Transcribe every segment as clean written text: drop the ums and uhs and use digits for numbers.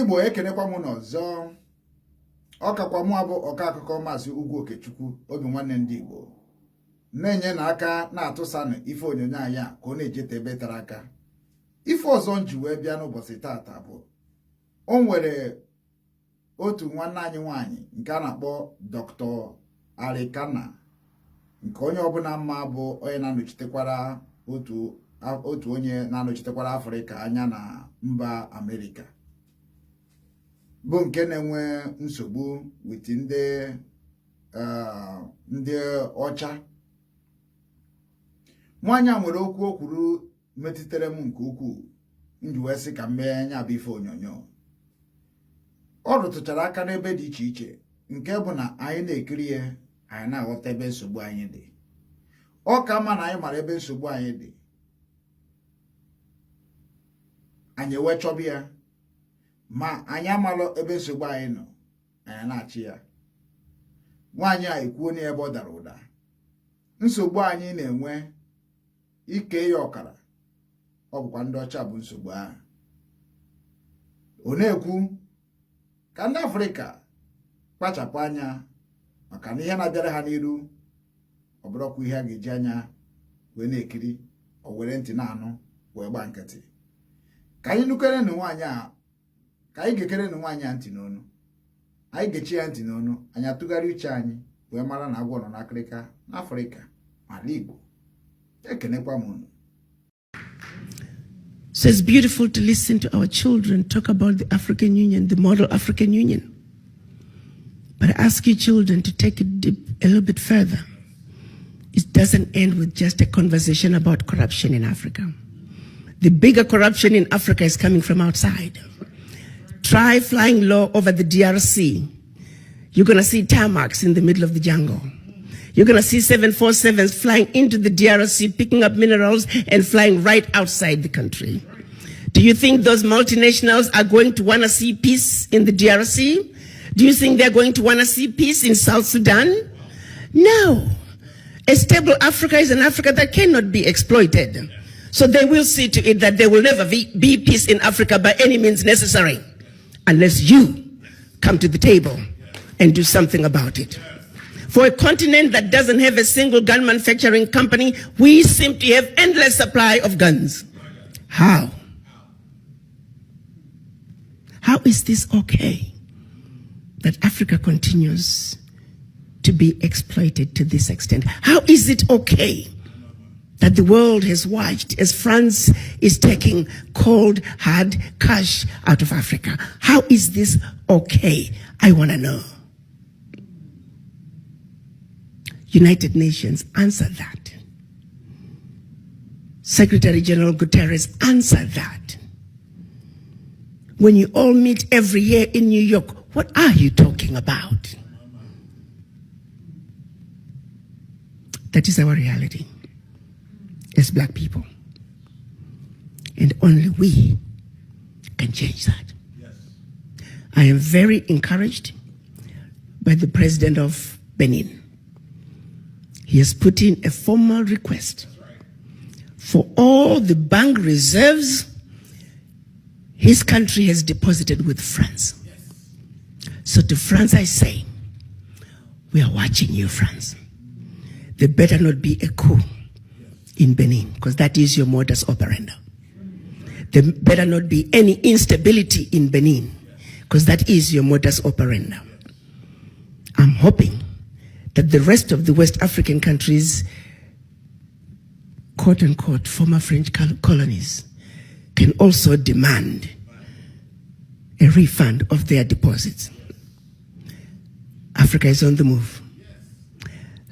Igbo ekenekwa m n'ọzọ. Ọkakwa mụ abụ ọka akụkọ Maazị Ugwu Okechukwu Obinwannem ndị Igbo. Na-enye na aka na-atụsa na ife onyonyo anyị a ka ọ na-ejete ebe tara aka. Ife ọzọ nji wee bịa n'ụbọchị taata bụ o nwere otu nwanne anyị nwaanyị nke a na-akpọ Dr. Arikana, nke onye ọbụla mma bụ onye na-anọchitekwara otu onye na-anọchitekwara Afrịka anya na mba Amerịka, bụ nke na-enwe nsogbu wit ndị ọcha. Nwaanyị a nwere okwu o kwuru metụtara m nke ukwuu, nji wee sị ka m mee nya bụ ife onyonyo. Ọ rụtụchara aka n'ebe dị iche iche, nke bụ na anyị na-ekiri ya, anyị na-aghọta ebe nsogbu anyị dị. Ọ ka mma na anyị mara ebe nsogbu anyị dị, anyị wee chọba ya, ma anyị amalụ ebe nsogbu anyị nọ, anyị na-achị ya. Nwaanyị a ekwuo na ebe ọ dara ụda. Nsogbu anyị na-enwe ike ya ọkara, ọ bụkwa ndị ọcha bụ nsogbu ahụ. Ọ na-ekwu ka ndị Afrịka kpachapụ anya maka na ihe na-abịara ha n'iru ọ bụrụkwa ihe a ga-eji anya wee na-ekiri, o were ntị na-anụ wee gba nkịtị. Ka anyị nukere na nwaanyị a, ka anyị gekere na nwaanyị a ntị n'onu, anyị gechi ya ntị n'onu, anyị atụgharị uche anyị wee mara na agwọ nọ n'Afrịka n'Afrịka ala Igbo. Ekenekwa m unu. So it's beautiful to listen to our children talk about the African Union, the model African Union. But I ask you children to take it a little bit further. It doesn't end with just a conversation about corruption in Africa. The bigger corruption in Africa is coming from outside. Try flying low over the DRC. You're going to see tarmacs in the middle of the jungle. You're going to see 747s flying into the DRC, picking up minerals and flying right outside the country. Do you think those multinationals are going to want to see peace in the DRC? Do you think they're going to want to see peace in South Sudan? No. A stable Africa is an Africa that cannot be exploited. So they will see to it that there will never be peace in Africa by any means necessary, unless you come to the table and do something about it. For a continent that doesn't have a single gun manufacturing company, we simply have endless supply of guns. How? How is this okay that Africa continues to be exploited to this extent? How is it okay that the world has watched as France is taking cold, hard cash out of Africa? How is this okay? I want to know. United Nations, answer that. Secretary General Guterres, answer that. When you all meet every year in New York, what are you talking about? That is our reality as Black people. And only we can change that. Yes. I am very encouraged by the president of Benin. He has put in a formal request for all the bank reserves his country has deposited with France. So to France I say, we are watching you, France. There better not be a coup in Benin, because that is your modus operandi. There better not be any instability in Benin, because that is your modus operandi. I'm hoping that the rest of the West African countries, quote unquote, former French colonies, can also demand a refund of their deposits. Africa is on the move.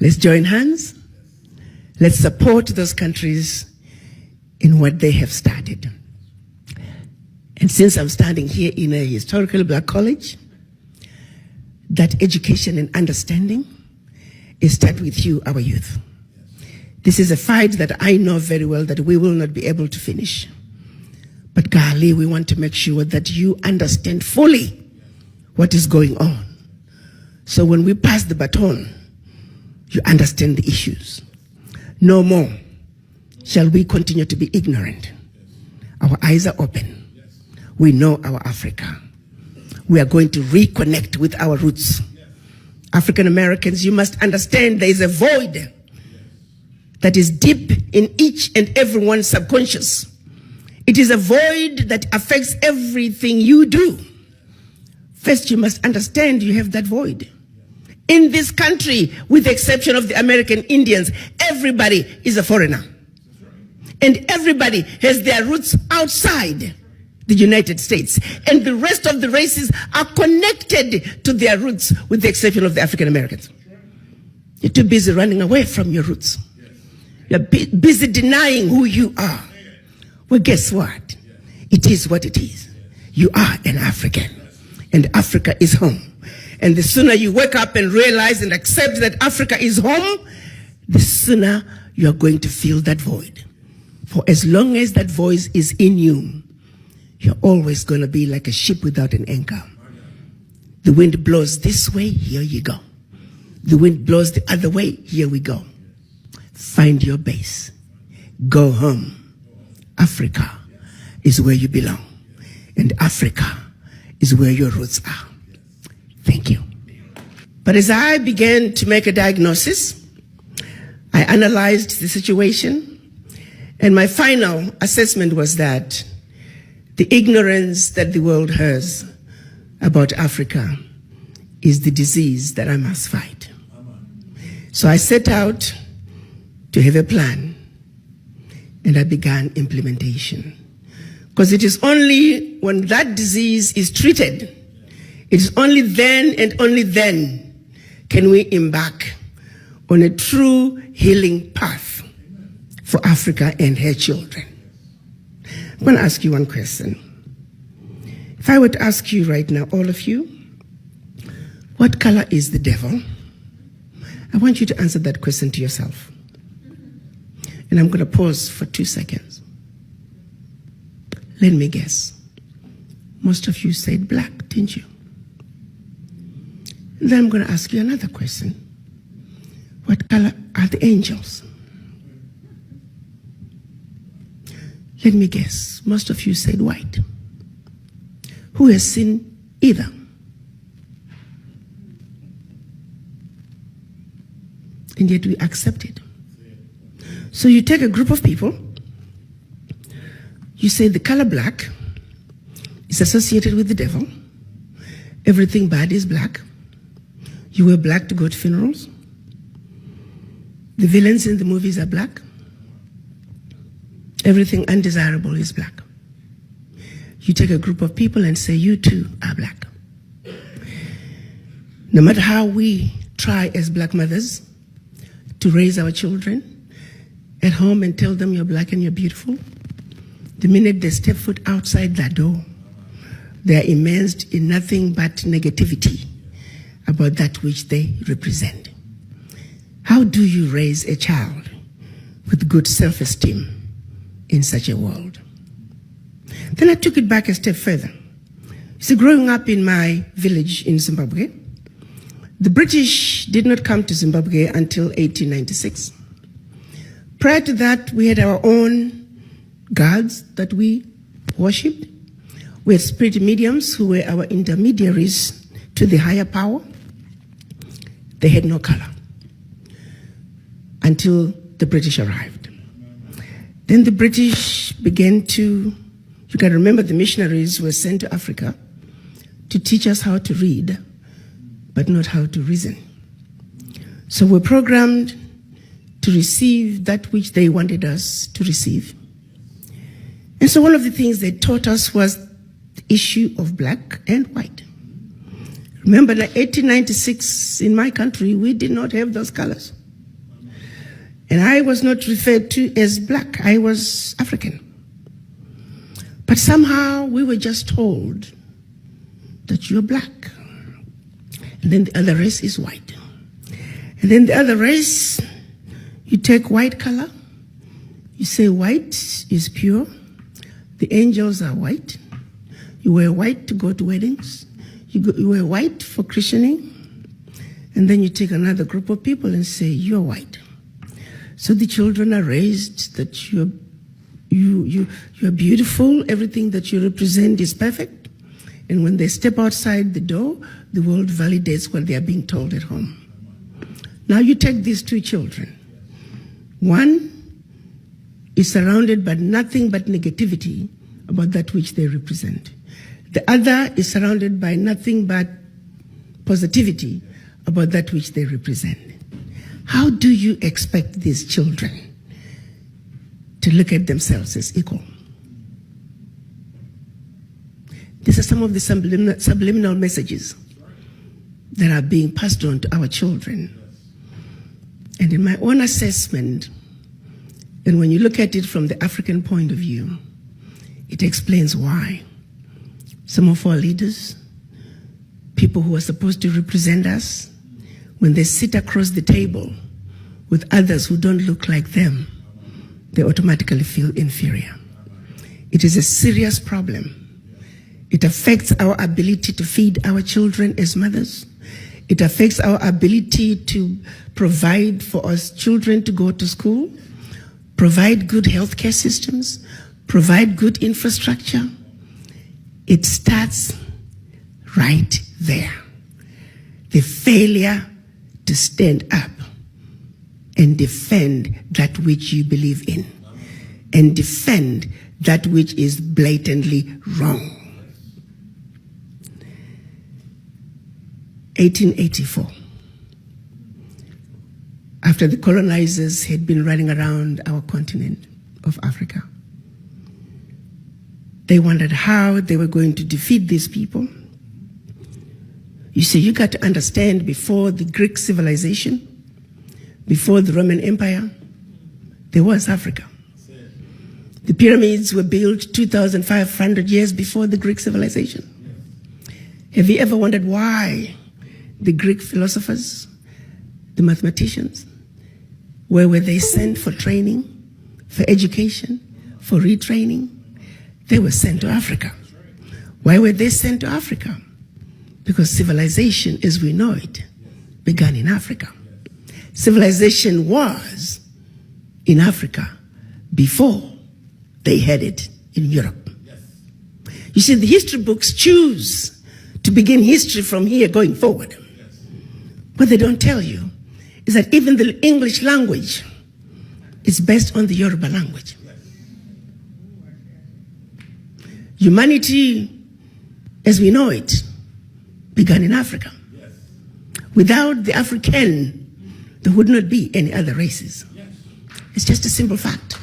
Let's join hands. Let's support those countries in what they have started. And since I'm standing here in a historical Black college, that education and understanding is start with you, our youth. This is a fight that I know very well that we will not be able to finish. But golly, we want to make sure that you understand fully what is going on. So when we pass the baton, you understand the issues. No more shall we continue to be ignorant. Our eyes are open. We know our Africa. we are going to reconnect with our roots. African Americans, you must understand there is a void that is deep in each and everyone's subconscious. It is a void that affects everything you do. First, you must understand you have that void. In this country, with the exception of the American Indians, everybody is a foreigner. And everybody has their roots outside the United States. And the rest of the races are connected to their roots, with the exception of the African Americans. You're too busy running away from your roots. You're busy denying who you are. Well, guess what? It is what it is. You are an African, and Africa is home. And the sooner you wake up and realize and accept that Africa is home, the sooner you're going to fill that void. For as long as that voice is in you, you're always going to be like a ship without an anchor. The wind blows this way, here you go. The wind blows the other way, here we go. Find your base. Go home. Africa is where you belong. And Africa is where your roots are. Thank you. But as I began to make a diagnosis, I analyzed the situation, and my final assessment was that the ignorance that the world has about Africa is the disease that I must fight. So I set out to have a plan, and I began implementation. Because it is only when that disease is treated, it is only then and only then can we embark on a true healing path for Africa and her children. I'm going to ask you one question. If I were to ask you right now, all of you, what color is the devil? I want you to answer that question to yourself. And I'm going to pause for 2 seconds. Let me guess. Most of you said black, didn't you? And then I'm going to ask you another question. What color are the angels? Let me guess. Most of you said white. Who has seen either? And yet we accept it. So you take a group of people, you say the color black is associated with the devil. Everything bad is black. You wear black to go to funerals. The villains in the movies are black. Everything undesirable is black. You take a group of people and say, you too are black. No matter how we try as black mothers to raise our children at home and tell them you're black and you're beautiful, the minute they step foot outside that door, they are immersed in nothing but negativity about that which they represent. How do you raise a child with good self-esteem in such a world? Then I took it back a step further. You see, growing up in my village in Zimbabwe, the British did not come to Zimbabwe until 1896. Prior to that, we had our own gods that we worshipped. We had spirit mediums who were our intermediaries to the higher power. They had no color until the British arrived. Then the British began to, you can remember the missionaries were sent to Africa to teach us how to read, but not how to reason. So we're programmed to receive that which they wanted us to receive. And so one of the things they taught us was the issue of black and white. Remember that 1896 in my country, we did not have those colors. And I was not referred to as black, I was African. But somehow we were just told that you're black. And then the other race is white. And then the other race, you take white color, you say white is pure, the angels are white, you wear white to go to weddings, you wear white for christening, and then you take another group of people and say, you're white. So the children are raised that you're beautiful, everything that you represent is perfect, And when they step outside the door, the world validates what they are being told at home. Now you take these two children. One is surrounded by nothing but negativity about that which they represent. The other is surrounded by nothing but positivity about that which they represent. How do you expect these children to look at themselves as equal? These are some of the subliminal messages that are being passed on to our children. And in my own assessment, and when you look at it from the African point of view, it explains why some of our leaders, people who are supposed to represent us, when they sit across the table with others who don't look like them, they automatically feel inferior. It is a serious problem. It affects our ability to feed our children as mothers. It affects our ability to provide for us children to go to school, provide good healthcare systems, provide good infrastructure. It starts right there. The failure to stand up and defend that which you believe in, and defend that which is blatantly wrong. 1884, after the colonizers had been running around our continent of Africa, they wondered how they were going to defeat these people. You see, you got to understand, before the Greek civilization, before the Roman Empire, there was Africa. The pyramids were built 2,500 years before the Greek civilization. Have you ever wondered why the Greek philosophers, the mathematicians, where were they sent for training, for education, for retraining? They were sent to Africa. Why were they sent to Africa? Because civilization, as we know it, began in Africa. Civilization was in Africa before they had it in Europe. You see, the history books choose to begin history from here going forward. What they don't tell you is that even the English language is based on the Yoruba language. Humanity, as we know it, began in Africa. Without the African, there would not be any other races. It's just a simple fact.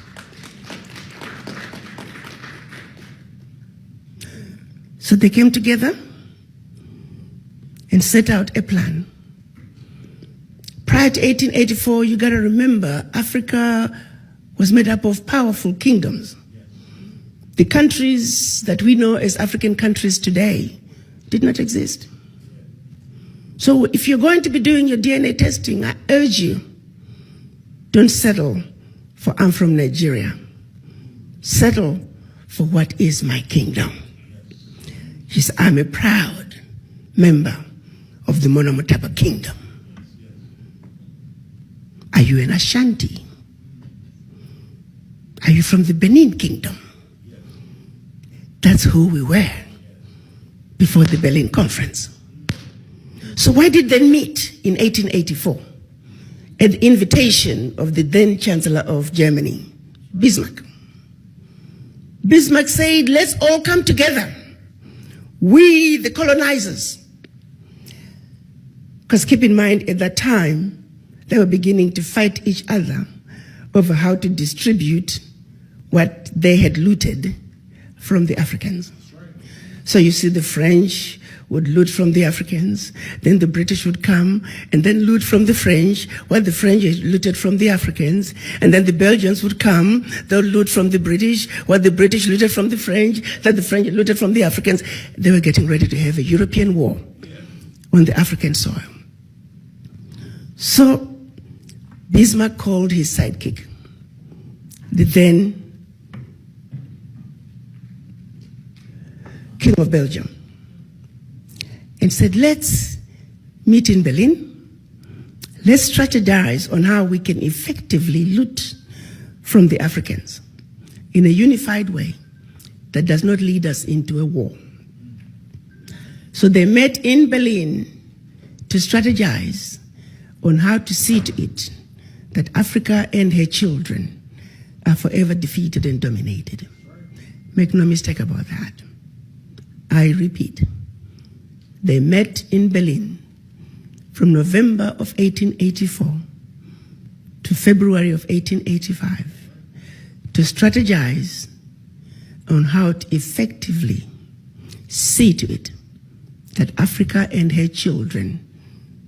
So they came together and set out a plan. Prior to 1884, you got to remember, Africa was made up of powerful kingdoms. The countries that we know as African countries today did not exist. So if you're going to be doing your DNA testing, I urge you, don't settle for I'm from Nigeria. Settle for what is my kingdom. Yes, I'm a proud member of the Monomotapa kingdom. Are you an Ashanti? Are you from the Benin kingdom? That's who we were before the Berlin Conference. So why did they meet in 1884 at the invitation of the then Chancellor of Germany, Bismarck? Bismarck said, let's all come together, we the colonizers. Because keep in mind, at that time, they were beginning to fight each other over how to distribute what they had looted from the Africans. So you see, the French would loot from the Africans, then the British would come and then loot from the French, what the French had looted from the Africans, and then the Belgians would come, they'll loot from the British, what the British looted from the French, that the French looted from the Africans. They were getting ready to have a European war on the African soil. So Bismarck called his sidekick, the then King of Belgium, and said, let's meet in Berlin. Let's strategize on how we can effectively loot from the Africans in a unified way that does not lead us into a war. So they met in Berlin to strategize on how to see to it that Africa and her children are forever defeated and dominated. Make no mistake about that. I repeat, they met in Berlin from November of 1884 to February of 1885 to strategize on how to effectively see to it that Africa and her children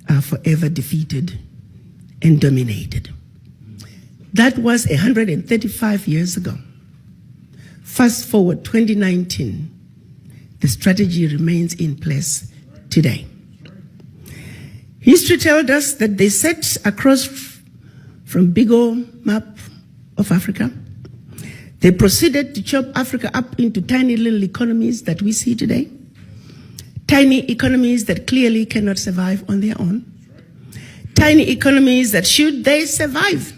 are forever defeated and dominated. That was 135 years ago. Fast forward 2019, the strategy remains in place today. History tells us that they set across from big old map of Africa. They proceeded to chop Africa up into tiny little economies that we see today. Tiny economies that clearly cannot survive on their own. Tiny economies that should they survive,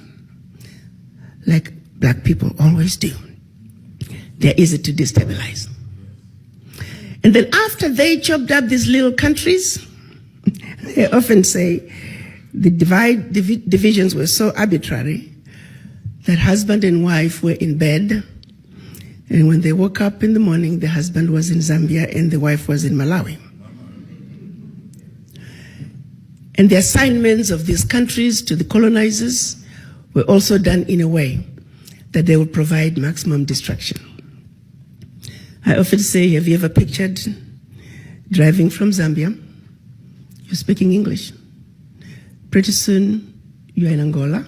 like black people always do, they're easy to destabilize. And then after they chopped up these little countries, they often say the divisions were so arbitrary that husband and wife were in bed, and when they woke up in the morning, the husband was in Zambia and the wife was in Malawi. And the assignments of these countries to the colonizers were also done in a way that they would provide maximum destruction. I often say, have you ever pictured driving from Zambia? You're speaking English. Pretty soon, you're in Angola.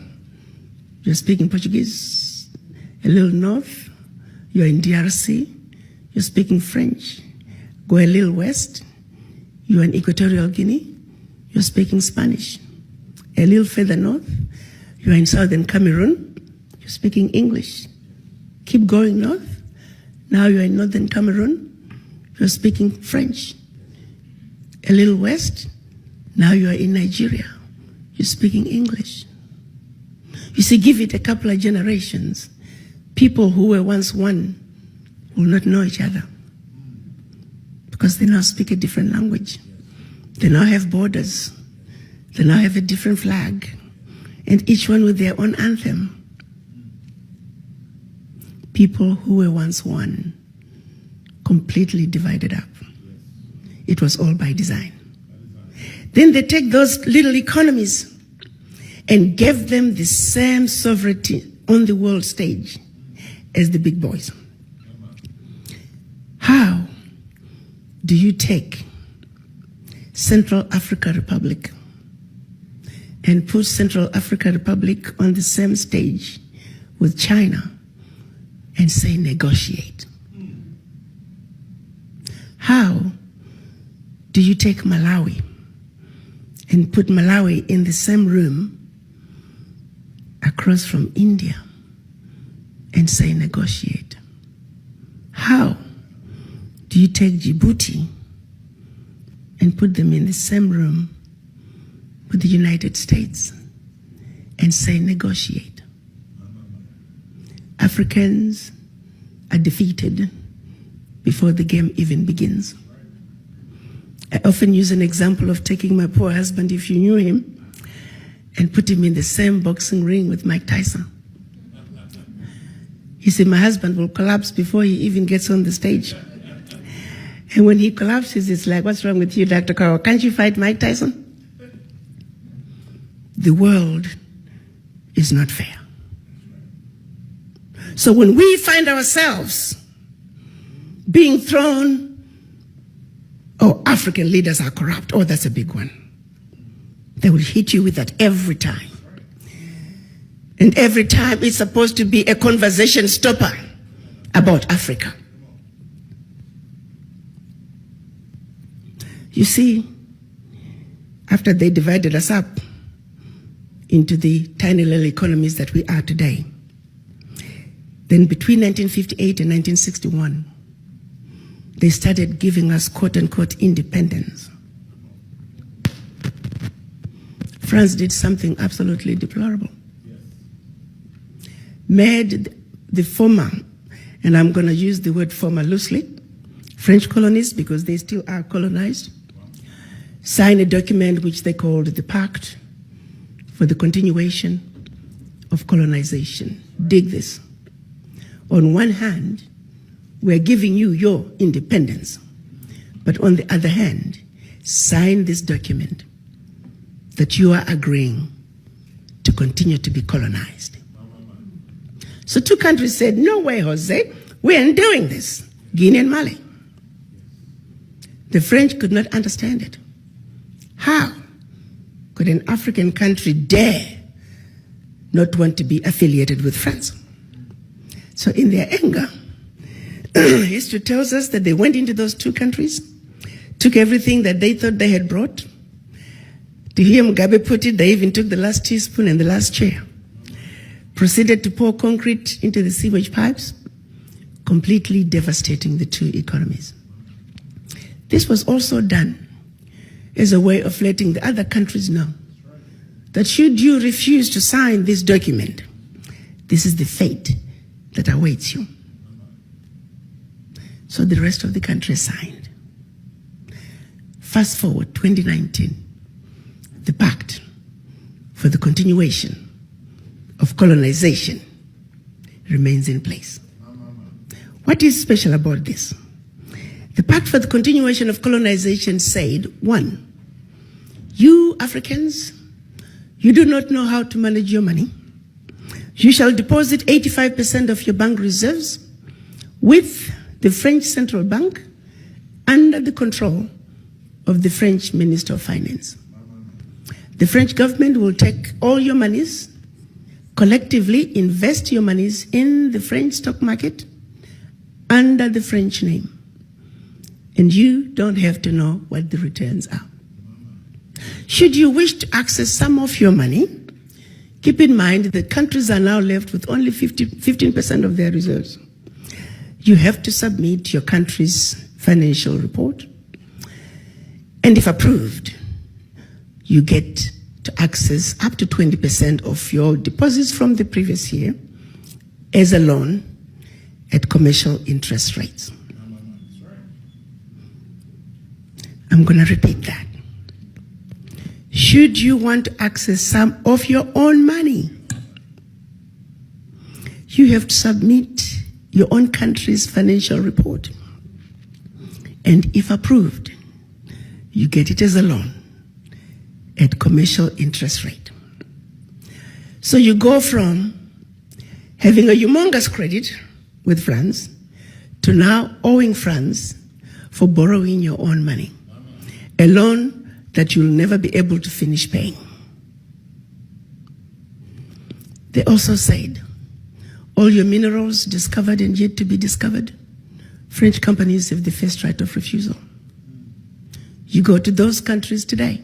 You're speaking Portuguese. A little north, you're in DRC. You're speaking French. Go a little west, you're in Equatorial Guinea. You're speaking Spanish. A little further north, you're in southern Cameroon. You're speaking English. Keep going north. Now you're in northern Cameroon. You're speaking French. A little west, now you're in Nigeria. You're speaking English. You see, give it a couple of generations, people who were once one will not know each other because they now speak a different language. They now have borders. They now have a different flag, and each one with their own anthem. People who were once one, completely divided up. It was all by design. Then they take those little economies and gave them the same sovereignty on the world stage as the big boys. How do you take Central Africa Republic and put Central Africa Republic on the same stage with China and say negotiate? How do you take Malawi and put Malawi in the same room across from India and say negotiate? How do you take Djibouti and put them in the same room with the United States and say negotiate? Africans are defeated before the game even begins. I often use an example of taking my poor husband, if you knew him, and put him in the same boxing ring with Mike Tyson. He said, my husband will collapse before he even gets on the stage. And when he collapses, it's like, what's wrong with you, Dr. Carl? Can't you fight Mike Tyson? The world is not fair. So when we find ourselves being thrown, oh, African leaders are corrupt, oh, that's a big one. They will hit you with that every time. And every time it's supposed to be a conversation stopper about Africa. You see, after they divided us up into the tiny little economies that we are today, then between 1958 and 1961, they started giving us quote-unquote independence. France did something absolutely deplorable. Made the former, and I'm going to use the word former loosely, French colonies, because they still are colonized, sign a document which they called the Pact for the Continuation of Colonization. Dig this. On one hand, we're giving you your independence, but on the other hand, sign this document that you are agreeing to continue to be colonized. So two countries said, no way, Jose, we aren't doing this, Guinea and Mali. The French could not understand it. How could an African country dare not want to be affiliated with France? So in their anger, history tells us that they went into those two countries, took everything that they thought they had brought. To hear Mugabe put it, they even took the last teaspoon and the last chair, proceeded to pour concrete into the sewage pipes, completely devastating the two economies. This was also done as a way of letting the other countries know that should you refuse to sign this document, this is the fate that awaits you. So the rest of the country signed. Fast forward, 2019, the Pact for the Continuation of Colonization remains in place. What is special about this? The Pact for the Continuation of Colonization said, 1, you Africans, you do not know how to manage your money. You shall deposit 85% of your bank reserves with the French Central Bank under the control of the French Minister of Finance. The French government will take all your monies, collectively invest your monies in the French stock market under the French name. And you don't have to know what the returns are. Should you wish to access some of your money, keep in mind that countries are now left with only 15% of their reserves. You have to submit your country's financial report. And if approved, you get to access up to 20% of your deposits from the previous year as a loan at commercial interest rates. I'm going to repeat that. Should you want to access some of your own money, you have to submit your own country's financial report. And if approved, you get it as a loan at commercial interest rate. So you go from having a humongous credit with France to now owing France for borrowing your own money, a loan that you'll never be able to finish paying. They also said, all your minerals discovered and yet to be discovered, French companies have the first right of refusal. You go to those countries today,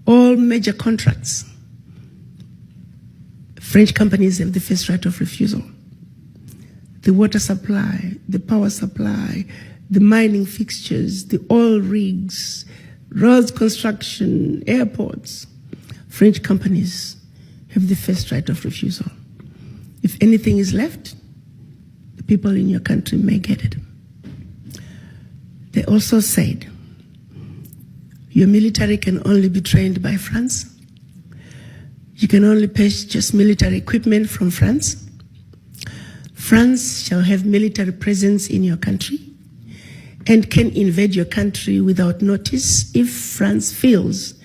all major contracts, French companies have the first right of refusal. The water supply, the power supply, the mining fixtures, the oil rigs, roads construction, airports, French companies have the first right of refusal. If anything is left, the people in your country may get it. They also said, your military can only be trained by France. You can only purchase military equipment from France. France shall have military presence in your country and can invade your country without notice if France feels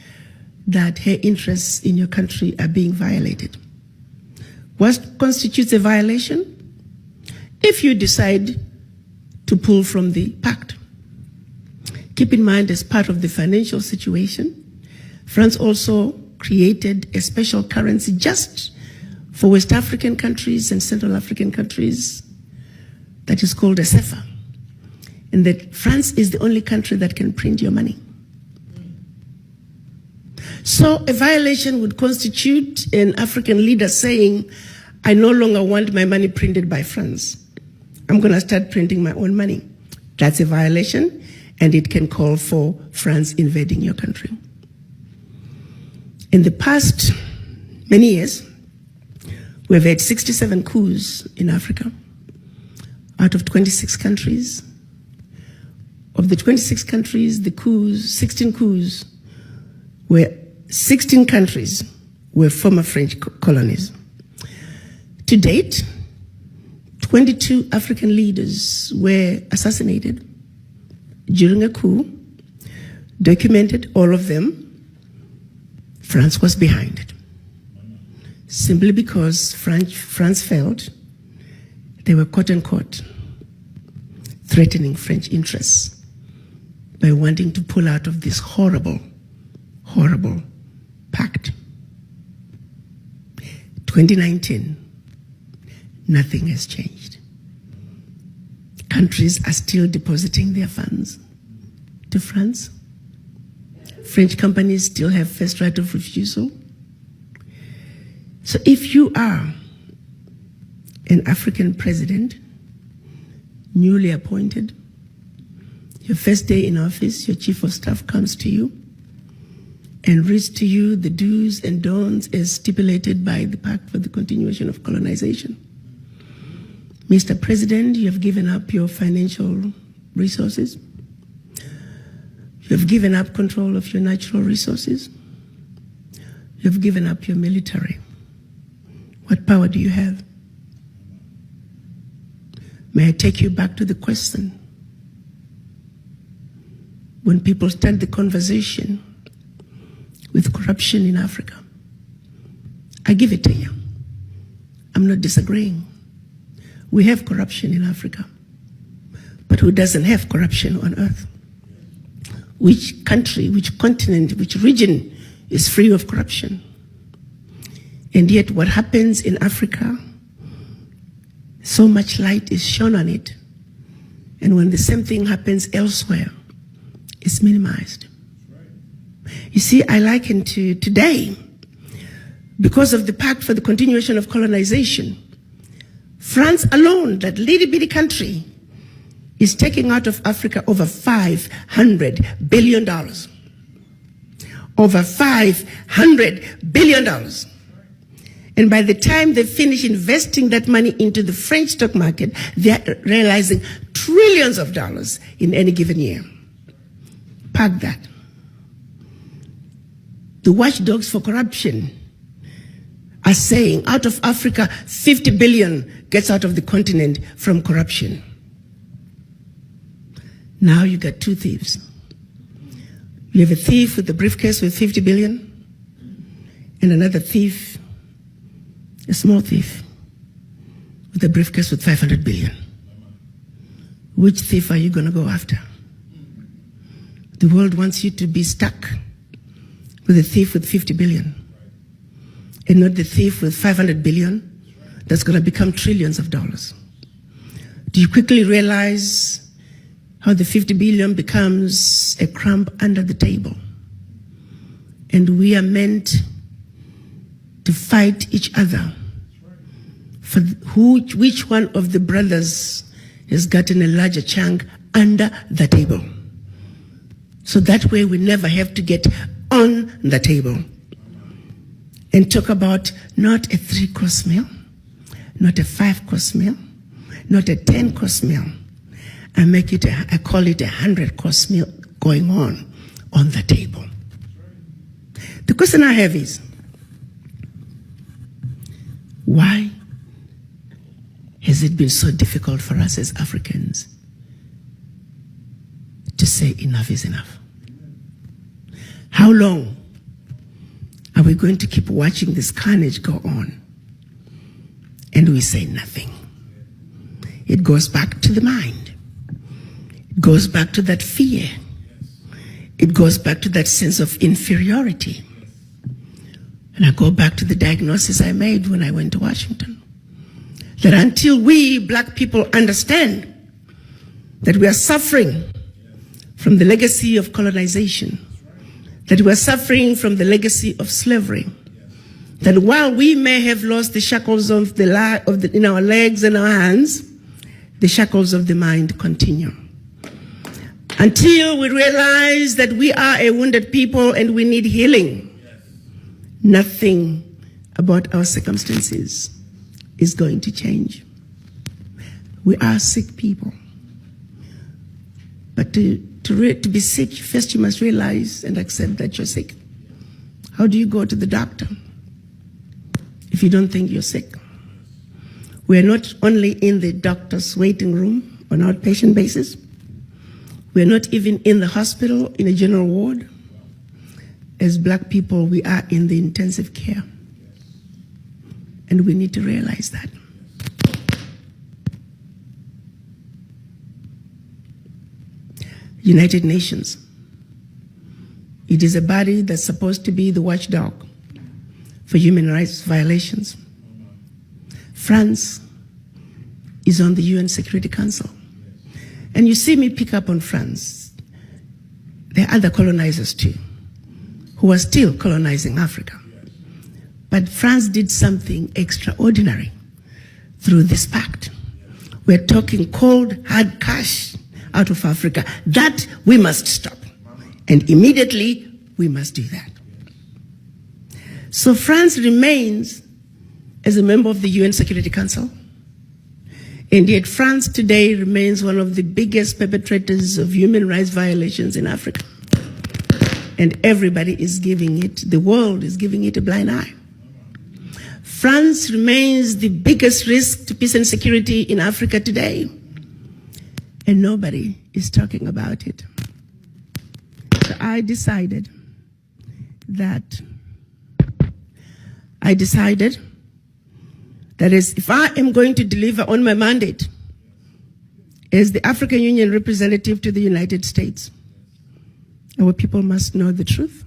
that her interests in your country are being violated. What constitutes a violation? If you decide to pull from the pact. Keep in mind, as part of the financial situation, France also created a special currency just for West African countries and Central African countries that is called a CFA. And that France is the only country that can print your money. So a violation would constitute an African leader saying, I no longer want my money printed by France. I'm going to start printing my own money. That's a violation, and it can call for France invading your country. In the past many years, we've had 67 coups in Africa out of 26 countries. Of the 26 countries, the coups, 16 coups, were 16 countries were former French colonies. To date, 22 African leaders were assassinated during a coup, documented all of them. France was behind it, simply because France felt they were quote-unquote threatening French interests by wanting to pull out of this horrible, horrible pact. 2019, nothing has changed. Countries are still depositing their funds to France. French companies still have first right of refusal. So if you are an African president, newly appointed, your first day in office, your chief of staff comes to you and reads to you the do's and don'ts as stipulated by the Pact for the Continuation of Colonization. Mr. President, you have given up your financial resources. You have given up control of your natural resources. You have given up your military. What power do you have? May I take you back to the question? When people start the conversation with corruption in Africa, I give it to you. I'm not disagreeing. We have corruption in Africa, but who doesn't have corruption on earth? Which country, which continent, which region is free of corruption? And yet what happens in Africa, so much light is shone on it. And when the same thing happens elsewhere, it's minimized. You see, I liken to today, because of the Pact for the Continuation of Colonization, France alone, that little bitty country, is taking out of Africa over $500 billion. Over $500 billion. And by the time they finish investing that money into the French stock market, they're realizing trillions of dollars in any given year. Park that. The watchdogs for corruption are saying out of Africa, 50 billion gets out of the continent from corruption. Now you got two thieves. You have a thief with a briefcase with 50 billion and another thief, a small thief, with a briefcase with 500 billion. Which thief are you going to go after? The world wants you to be stuck with a thief with 50 billion and not the thief with 500 billion that's going to become trillions of dollars. Do you quickly realize how the 50 billion becomes a crumb under the table? And we are meant to fight each other for which one of the brothers has gotten a larger chunk under the table. So that way we never have to get on the table and talk about not a 3-course meal, not a 5-course meal, not a 10-course meal. I call it a 100-course meal going on the table. The question I have is, why has it been so difficult for us as Africans to say enough is enough? How long are we going to keep watching this carnage go on and we say nothing? It goes back to the mind. It goes back to that fear. It goes back to that sense of inferiority. And I go back to the diagnosis I made when I went to Washington. That until we black people understand that we are suffering from the legacy of colonization, that we are suffering from the legacy of slavery, that while we may have lost the shackles in our legs and our hands, the shackles of the mind continue. Until we realize that we are a wounded people and we need healing, nothing about our circumstances is going to change. We are sick people. But to To be sick, first you must realize and accept that you're sick. How do you go to the doctor if you don't think you're sick? We are not only in the doctor's waiting room on an outpatient basis. We are not even in the hospital in a general ward. As Black people, we are in the intensive care. And we need to realize that. United Nations. It is a body that's supposed to be the watchdog for human rights violations. France is on the UN Security Council. And you see me pick up on France. There are other colonizers too, who are still colonizing Africa. But France did something extraordinary through this pact. We're talking cold, hard cash out of Africa. That we must stop. And immediately, we must do that. So France remains as a member of the UN Security Council. And yet France today remains one of the biggest perpetrators of human rights violations in Africa. And everybody is giving it, the world is giving it a blind eye. France remains the biggest risk to peace and security in Africa today. And nobody is talking about it. So I decided that if I am going to deliver on my mandate as the African Union representative to the United States, our people must know the truth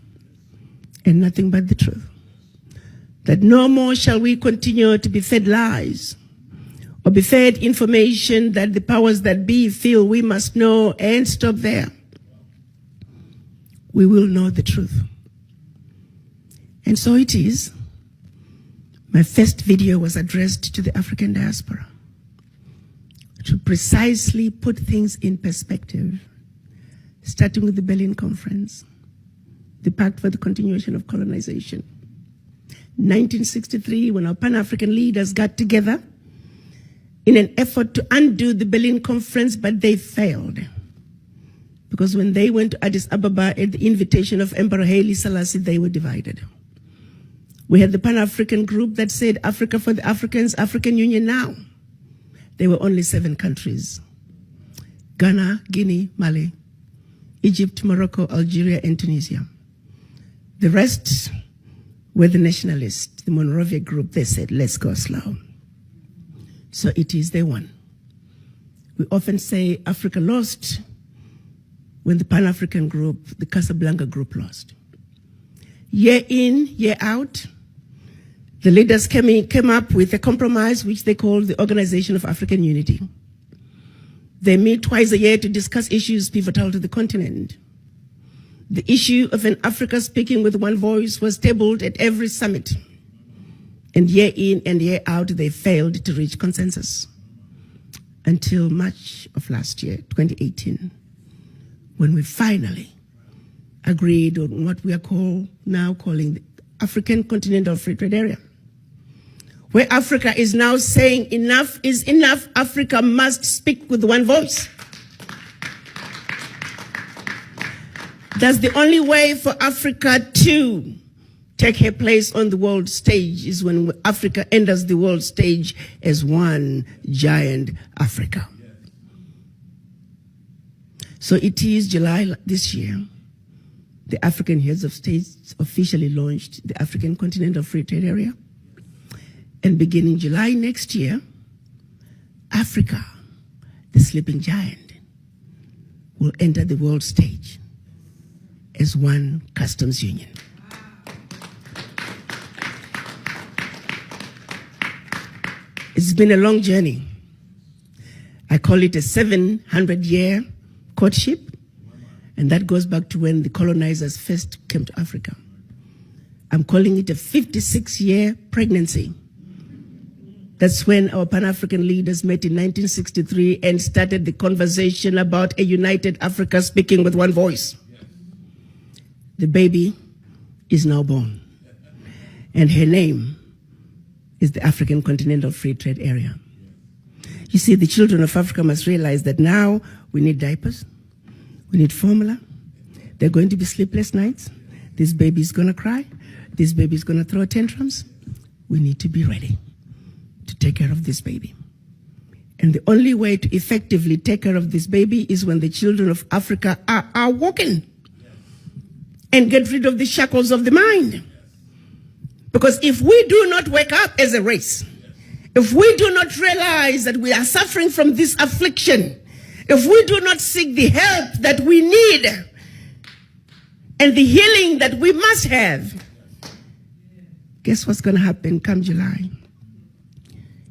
and nothing but the truth. That no more shall we continue to be fed lies or be fed information that the powers that be feel we must know and stop there. We will know the truth. And so it is. My first video was addressed to the African diaspora to precisely put things in perspective, starting with the Berlin Conference, the Pact for the Continuation of Colonization. 1963, when our Pan-African leaders got together in an effort to undo the Berlin Conference, but they failed. Because when they went to Addis Ababa at the invitation of Emperor Haile Selassie, they were divided. We had the Pan-African group that said Africa for the Africans, African Union now. There were only 7 countries: Ghana, Guinea, Mali, Egypt, Morocco, Algeria, and Tunisia. The rest were the nationalists, the Monrovia group. They said, let's go slow. So it is they won. We often say Africa lost when the Pan-African group, the Casablanca group, lost. Year in, year out, the leaders came up with a compromise which they called the Organization of African Unity. They meet twice a year to discuss issues pivotal to the continent. The issue of an Africa speaking with one voice was tabled at every summit. And year in and year out, they failed to reach consensus until March of last year, 2018, when we finally agreed on what we are now calling the African Continental Free Trade Area, where Africa is now saying enough is enough. Africa must speak with one voice. That's the only way for Africa to take her place on the world stage, is when Africa enters the world stage as one giant Africa. So it is July this year, the African heads of states officially launched the African Continental Free Trade Area. And beginning July next year, Africa, the sleeping giant, will enter the world stage as one customs union. It's been a long journey. I call it a 700-year courtship, and that goes back to when the colonizers first came to Africa. I'm calling it a 56-year pregnancy. That's when our Pan-African leaders met in 1963 and started the conversation about a united Africa speaking with one voice. The baby is now born, and her name is the African Continental Free Trade Area. You see, the children of Africa must realize that now we need diapers, We need formula. There are going to be sleepless nights. This baby's going to cry. This baby's going to throw tantrums. We need to be ready to take care of this baby. And the only way to effectively take care of this baby is when the children of Africa are walking and get rid of the shackles of the mind. Because if we do not wake up as a race, if we do not realize that we are suffering from this affliction, if we do not seek the help that we need and the healing that we must have, guess what's going to happen come July?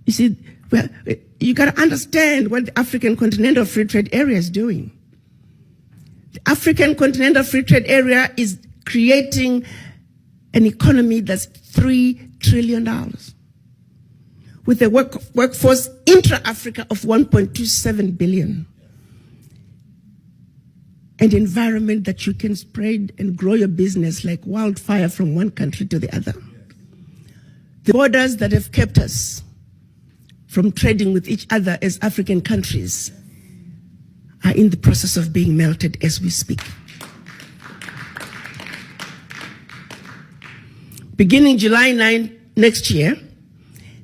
You see, well, you got to understand what the African Continental Free Trade Area is doing. The African Continental Free Trade Area is creating an economy that's $3 trillion with a workforce intra-Africa of 1.27 billion. An environment that you can spread and grow your business like wildfire from one country to the other. The borders that have kept us from trading with each other as African countries are in the process of being melted as we speak. Beginning July 9 next year,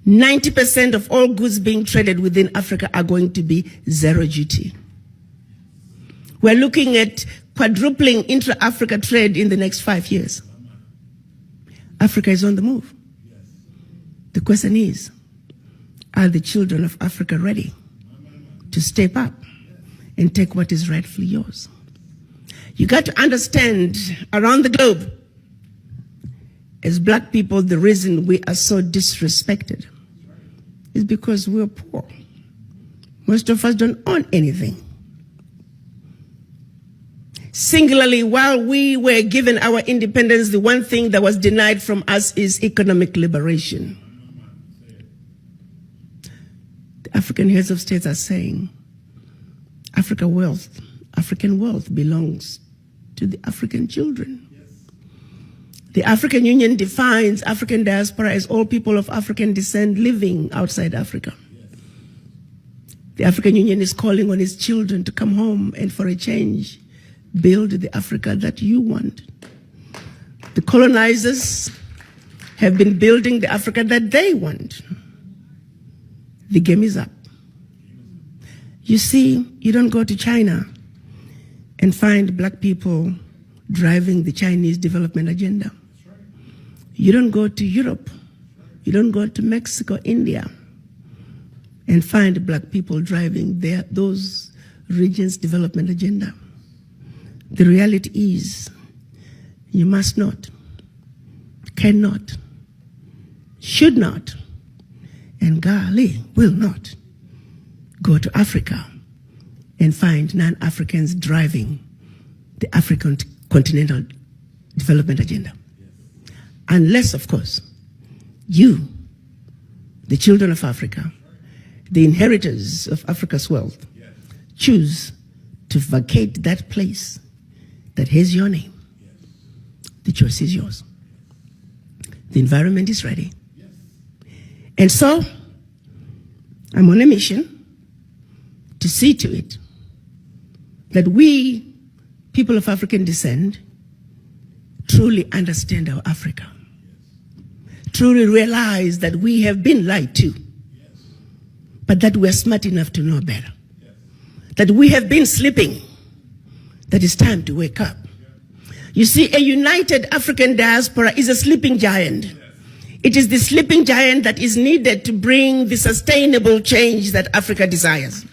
90% of all goods being traded within Africa are going to be zero duty. We're looking at quadrupling intra-Africa trade in the next 5 years. Africa is on the move. The question is, are the children of Africa ready to step up and take what is rightfully yours? You got to understand, around the globe, as black people, the reason we are so disrespected is because we're poor. Most of us don't own anything. Singularly, while we were given our independence, the one thing that was denied from us is economic liberation. The African heads of states are saying, African wealth belongs to the African children. The African Union defines African diaspora as all people of African descent living outside Africa. The African Union is calling on its children to come home and, for a change, build the Africa that you want. The colonizers have been building the Africa that they want. The game is up. You see, you don't go to China and find black people driving the Chinese development agenda. You don't go to Europe. You don't go to Mexico, India, and find black people driving those regions' development agenda. The reality is, you must not, cannot, should not, and golly, will not go to Africa and find non-Africans driving the African continental development agenda. Unless, of course, you, the children of Africa, the inheritors of Africa's wealth, choose to vacate that place that has your name. The choice is yours. The environment is ready. And so, I'm on a mission to see to it that we, people of African descent, truly understand our Africa. Truly realize that we have been lied to, but that we're smart enough to know better. That we have been sleeping, that it's time to wake up. You see, a united African diaspora is a sleeping giant. It is the sleeping giant that is needed to bring the sustainable change that Africa desires.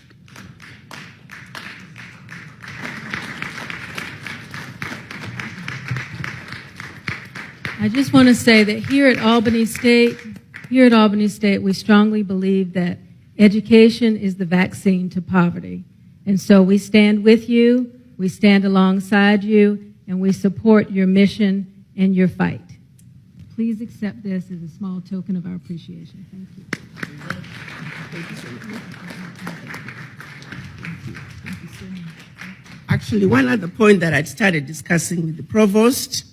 I just want to say that here at Albany State, we strongly believe that education is the vaccine to poverty. And so we stand with you, we stand alongside you, and we support your mission and your fight. Please accept this as a small token of our appreciation. Thank you. Thank you so much. Actually, one other point that I'd started discussing with the provost,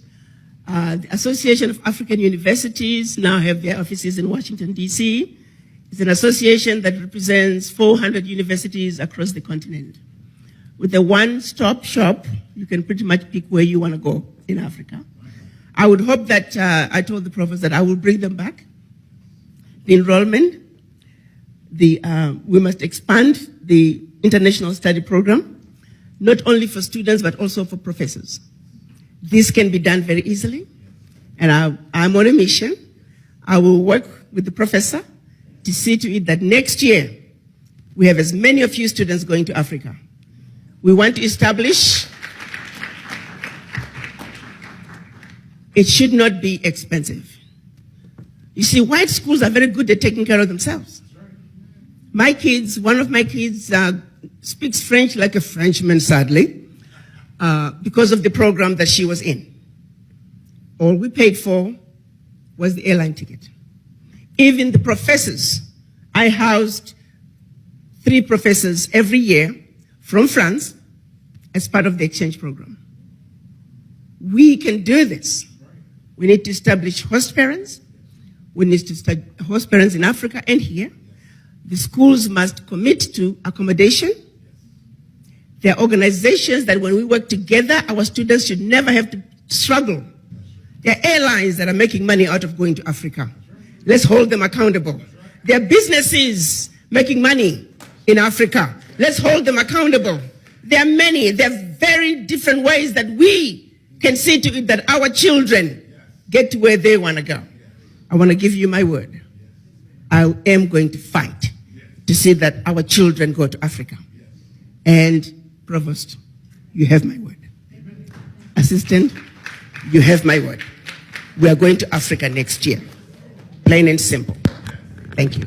the Association of African Universities now have their offices in Washington, D.C. It's an association that represents 400 universities across the continent. with a one-stop shop. You can pretty much pick where you want to go in Africa. I would hope that, I told the professors that I will bring them back. The enrollment, we must expand the international study program, not only for students, but also for professors. This can be done very easily, and I'm on a mission. I will work with the professor to see to it that next year we have as many of you students going to Africa. We want to establish, it should not be expensive. You see, white schools are very good at taking care of themselves. My kids, one of my kids speaks French like a Frenchman, sadly, because of the program that she was in. All we paid for was the airline ticket. Even the professors, I housed 3 professors every year from France as part of the exchange program. We can do this. We need to establish host parents. We need to start host parents in Africa and here. The schools must commit to accommodation. There are organizations that when we work together, our students should never have to struggle. There are airlines that are making money out of going to Africa. Let's hold them accountable. There are businesses making money in Africa. Let's hold them accountable. There are many, there are very different ways that we can see to it that our children get to where they want to go. I want to give you my word. I am going to fight to see that our children go to Africa. And Provost, you have my word. Assistant, you have my word. We are going to Africa next year. Plain and simple. Thank you.